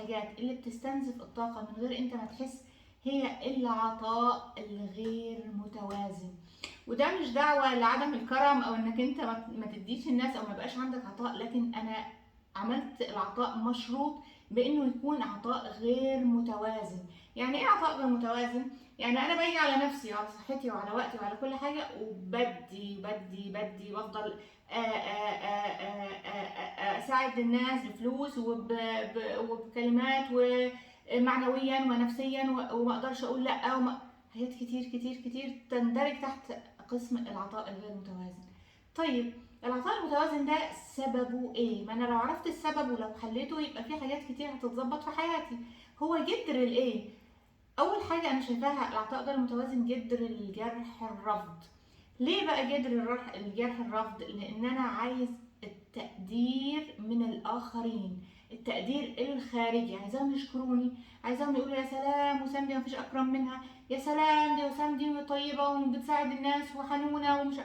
الحاجات اللي بتستنزف الطاقة من غير انت ما تحس هي العطاء الغير متوازن. وده مش دعوة لعدم الكرم او انك انت ما تديش الناس او ما يبقاش عندك عطاء، لكن انا عملت العطاء مشروط بانه يكون عطاء غير متوازن. يعني ايه عطاء غير متوازن؟ يعني انا باجي على نفسي وعلى صحتي وعلى وقتي وعلى كل حاجة، وبدي بدي بدي وافضل اساعد الناس بفلوس وبكلمات ومعنويا ونفسيا، وما اقدرش اقول لا، حاجات كتير كتير كتير تندرج تحت قسم العطاء الغير متوازن. طيب العطاء المتوازن ده سببه ايه؟ ما انا لو عرفت السبب ولو حليته يبقى في حاجات كتير هتتظبط في حياتي. هو جذر الايه؟ اول حاجه انا شايفاها العطاء غير المتوازن جذر الجرح الرفض. ليه بقى جذر الجرح الرفض؟ لان انا عايز التقدير من الاخرين، التقدير الخارجي، عايزاهم يشكروني، عايزاهم يقولوا يا سلام وسام دي مفيش اكرم منها، يا سلام دي وسام دي طيبه وبتساعد الناس وحنونه ومش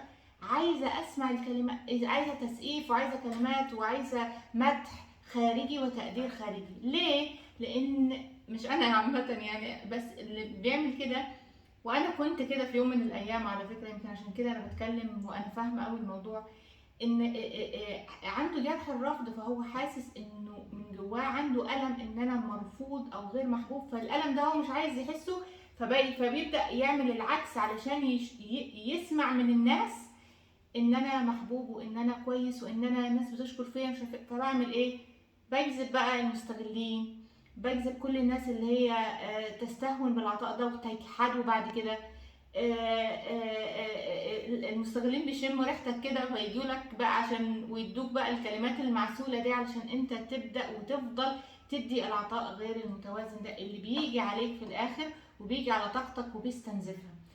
عايزه اسمع الكلمات، عايزه تسقيف وعايزه كلمات وعايزه مدح خارجي وتقدير خارجي. ليه؟ لان مش انا عامه يعني، بس اللي بيعمل كده، وانا كنت كده في يوم من الايام على فكره، يمكن عشان كده انا بتكلم وانا فاهمه قوي الموضوع، ان عنده جرح الرفض، فهو حاسس انه من جواه عنده الم ان انا مرفوض او غير محبوب، فالالم ده هو مش عايز يحسه، فبيبدا يعمل العكس علشان يسمع من الناس ان انا محبوب وان انا كويس وان انا الناس بتشكر فيا، مش فبعمل ايه؟ بجذب بقى المستغلين، بجذب كل الناس اللي هي تستهون بالعطاء ده وتجحده بعد كده. المستغلين بيشموا ريحتك كده فيجوا لك بقى عشان ويدوك بقى الكلمات المعسولة دي علشان انت تبدأ وتفضل تدي العطاء غير المتوازن ده اللي بيجي عليك في الاخر وبيجي على طاقتك وبيستنزفها.